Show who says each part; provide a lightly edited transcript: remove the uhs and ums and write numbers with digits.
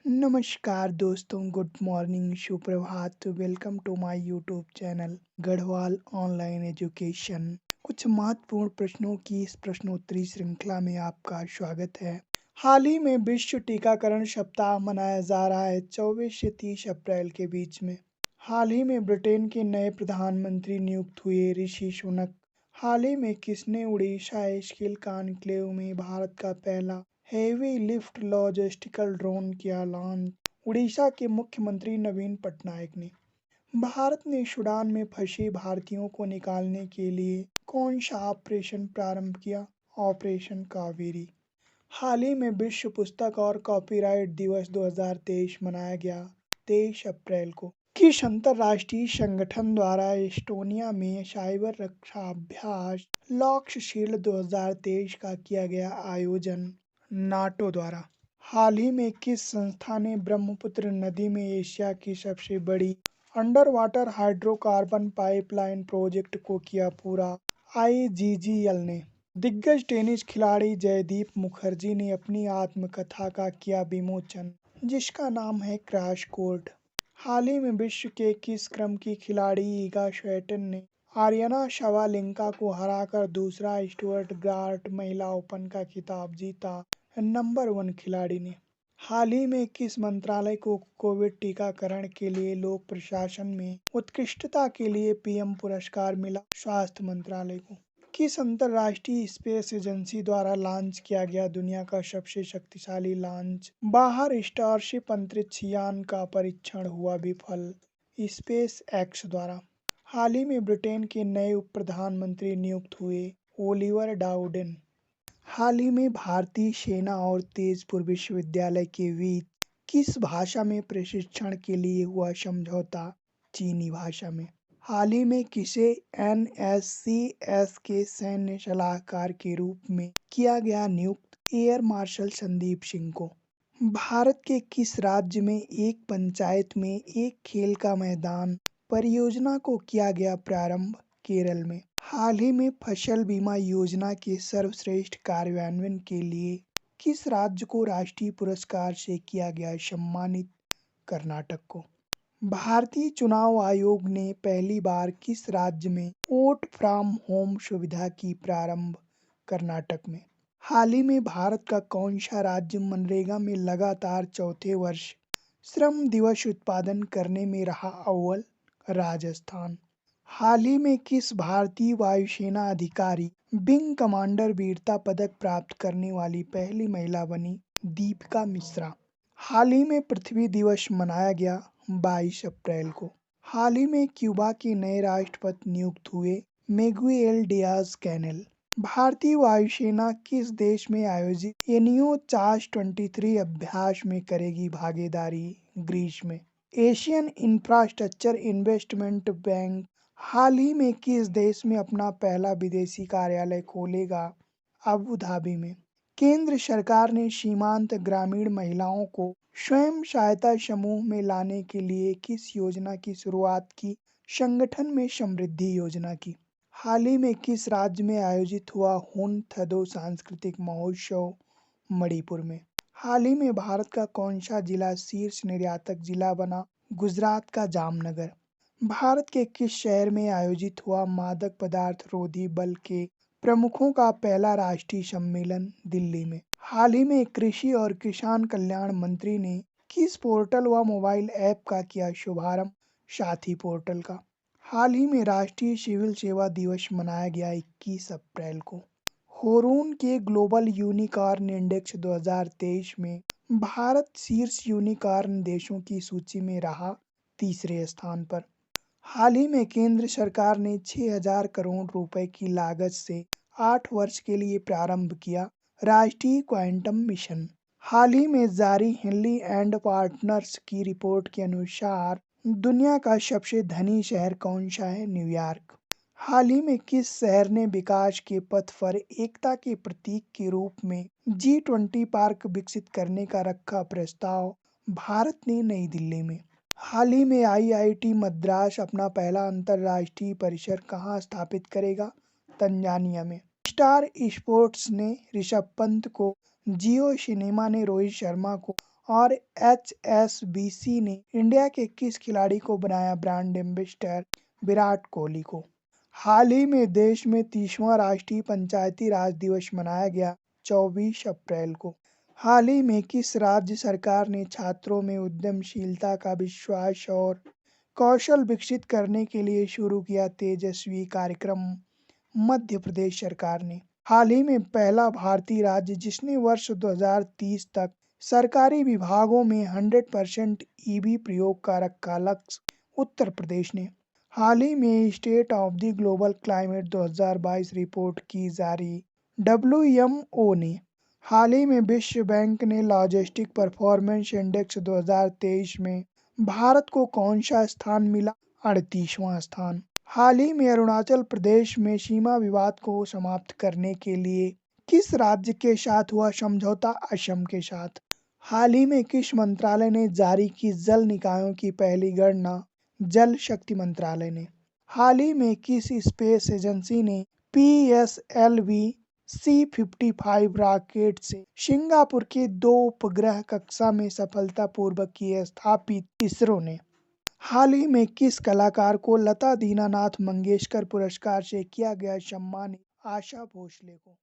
Speaker 1: नमस्कार दोस्तों, good morning, सुप्रभात, welcome to my YouTube channel Garhwal online education. कुछ महत्वपूर्ण प्रश्नों की इस प्रश्नोत्तरी श्रृंखला में आपका स्वागत है। हाल ही में विश्व टीकाकरण सप्ताह मनाया जा रहा है 24 से 30 अप्रैल के बीच में। हाल ही में ब्रिटेन के नए प्रधानमंत्री नियुक्त हुए ऋषि सुनक। हाल ही में किसने उड़ीसा स्किल कॉन्क्लेव में भारत का पहला हेवी लिफ्ट लॉजिस्टिकल ड्रोन किया लॉन्च। उड़ीसा के मुख्यमंत्री नवीन पटनायक ने। भारत ने सूडान में फंसे भारतीयों को निकालने के लिए कौन सा ऑपरेशन प्रारंभ किया? ऑपरेशन कावेरी। हाल ही में विश्व पुस्तक और कॉपीराइट दिवस 2023 मनाया गया 23 अप्रैल को। किस अंतर्राष्ट्रीय संगठन द्वारा एस्टोनिया में साइबर रक्षा अभ्यास लॉक्स शील्ड 2023 का किया गया आयोजन? नाटो द्वारा। हाल ही में किस संस्था ने ब्रह्मपुत्र नदी में एशिया की सबसे बड़ी under water hydrocarbon pipeline project को किया पूरा? आईजीजीएल ने। दिग्गज टेनिस खिलाड़ी जयदीप मुखर्जी ने अपनी आत्मकथा का किया विमोचन, जिसका नाम है क्रैश कोर्ट। हाल ही में विश्व के किस क्रम की खिलाड़ी ईगा स्वीटेन ने आर्यना शबालेंका को हराकर दूसरा स्टुअर्ट गार्ट महिला ओपन का खिताब जीता? नंबर 1 खिलाड़ी ने। हाल ही में किस मंत्रालय को कोविड टीकाकरण के लिए लोक प्रशासन में उत्कृष्टता के लिए पीएम पुरस्कार मिला? स्वास्थ्य मंत्रालय को। किस अंतर्राष्ट्रीय स्पेस एजेंसी द्वारा लॉन्च किया गया दुनिया का सबसे शक्तिशाली लॉन्च? बाहर स्टारशिप अंतरिक्ष यान का परीक्षण हुआ विफल? स्पेस एक्स द्वारा। हाल ही में ब्रिटेन के नए उप प्रधानमंत्री नियुक्त हुए ओलिवर डाउडेन। हाल ही में भारतीय सेना और तेजपुर विश्वविद्यालय के बीच किस भाषा में प्रशिक्षण के लिए हुआ समझौता? चीनी भाषा में। हाल ही में किसे एनएससीएस के सैन्य सलाहकार के रूप में किया गया नियुक्त? एयर मार्शल संदीप सिंह को। भारत के किस राज्य में एक पंचायत में एक खेल का मैदान परियोजना को किया गया प्रारंभ? केरल में। हाल ही में फसल बीमा योजना के सर्वश्रेष्ठ कार्यान्वयन के लिए किस राज्य को राष्ट्रीय पुरस्कार से किया गया सम्मानित? कर्नाटक को। भारतीय चुनाव आयोग ने पहली बार किस राज्य में वोट फ्रॉम होम सुविधा की प्रारंभ? कर्नाटक में। हाल ही में भारत का कौन सा राज्य मनरेगा में लगातार चौथे वर्ष श्रम दिवस उत्पादन करने में रहा अव्वल? राजस्थान। हाल ही में किस भारतीय वायुसेना अधिकारी विंग कमांडर वीरता पदक प्राप्त करने वाली पहली महिला बनी? दीपिका मिश्रा। हाल ही में पृथ्वी दिवस मनाया गया 22 अप्रैल को। हाल ही में क्यूबा के नए राष्ट्रपति नियुक्त हुए मिगुएल डियाज कैनेल। भारतीय वायुसेना किस देश में आयोजित एनियो चास 23 अभ्यास में करेगी भागीदारी? ग्रीस में। एशियन इंफ्रास्ट्रक्चर इन्वेस्टमेंट बैंक हाल ही में किस देश में अपना पहला विदेशी कार्यालय खोलेगा? अबू धाबी में। केंद्र सरकार ने सीमांत ग्रामीण महिलाओं को स्वयं सहायता समूह में लाने के लिए किस योजना की शुरुआत की? संगठन में समृद्धि योजना की। हाल ही में किस राज्य में आयोजित हुआ हुन थदो सांस्कृतिक महोत्सव? मणिपुर में। हाल ही में भारत का कौन सा जिला शीर्ष निर्यातक जिला बना? गुजरात का जामनगर। भारत के किस शहर में आयोजित हुआ मादक पदार्थ रोधी बल के प्रमुखों का पहला राष्ट्रीय सम्मेलन? दिल्ली में। हाल ही में कृषि और किसान कल्याण मंत्री ने किस पोर्टल व मोबाइल ऐप का किया शुभारंभ? साथी पोर्टल का। हाल ही में राष्ट्रीय सिविल सेवा दिवस मनाया गया 21 अप्रैल को। होरून के ग्लोबल यूनिकॉर्न इंडेक्स 2023 में भारत शीर्ष यूनिकॉर्न देशों की सूची में रहा तीसरे स्थान पर। हाल ही में केंद्र सरकार ने 6,000 करोड़ रुपए की लागत से 8 वर्ष के लिए प्रारंभ किया राष्ट्रीय क्वांटम मिशन। हाल ही में जारी हिनली एंड पार्टनर्स की रिपोर्ट के अनुसार दुनिया का सबसे धनी शहर कौन सा है? न्यूयॉर्क। हाल ही में किस शहर ने विकास के पथ पर एकता के प्रतीक के रूप में G20 पार्क विकसित करने का रखा प्रस्ताव? भारत ने नई दिल्ली में। हाल ही में आईआईटी मद्रास अपना पहला अंतर्राष्ट्रीय परिसर कहाँ स्थापित करेगा? तंजानिया में। स्टार स्पोर्ट्स ने ऋषभ पंत को, जियो सिनेमा ने रोहित शर्मा को और HSBC ने इंडिया के किस खिलाड़ी को बनाया ब्रांड एम्बेसडर? विराट कोहली को। हाल ही में देश में 30वां राष्ट्रीय पंचायती राज दिवस मनाया गया 24 अप्रैल को। हाल ही में किस राज्य सरकार ने छात्रों में उद्यमशीलता का विश्वास और कौशल विकसित करने के लिए शुरू किया तेजस्वी कार्यक्रम? मध्य प्रदेश सरकार ने। हाल ही में पहला भारतीय राज्य जिसने वर्ष 2030 तक सरकारी विभागों में 100% ईवी प्रयोग का रखा लक्ष्य? उत्तर प्रदेश ने। हाल ही में state of the global climate 2022 report की जारी WMO ने। हाल ही में विश्व बैंक ने लॉजिस्टिक परफॉर्मेंस इंडेक्स 2023 में भारत को कौन सा स्थान मिला? 38वां स्थान। हाल ही में अरुणाचल प्रदेश में सीमा विवाद को समाप्त करने के लिए किस राज्य के साथ हुआ समझौता? असम के साथ। हाल ही में किस मंत्रालय ने जारी की जल निकायों की पहली गणना? जल शक्ति मंत्रालय ने। हाल ही में किस स्पेस एजेंसी ने PSLV C-55 रॉकेट से सिंगापुर के 2 उपग्रह कक्षा में सफलतापूर्वक किए स्थापित? इसरो ने। हाल ही में किस कलाकार को लता दीनानाथ मंगेशकर पुरस्कार से किया गया सम्मानित? आशा भोसले को।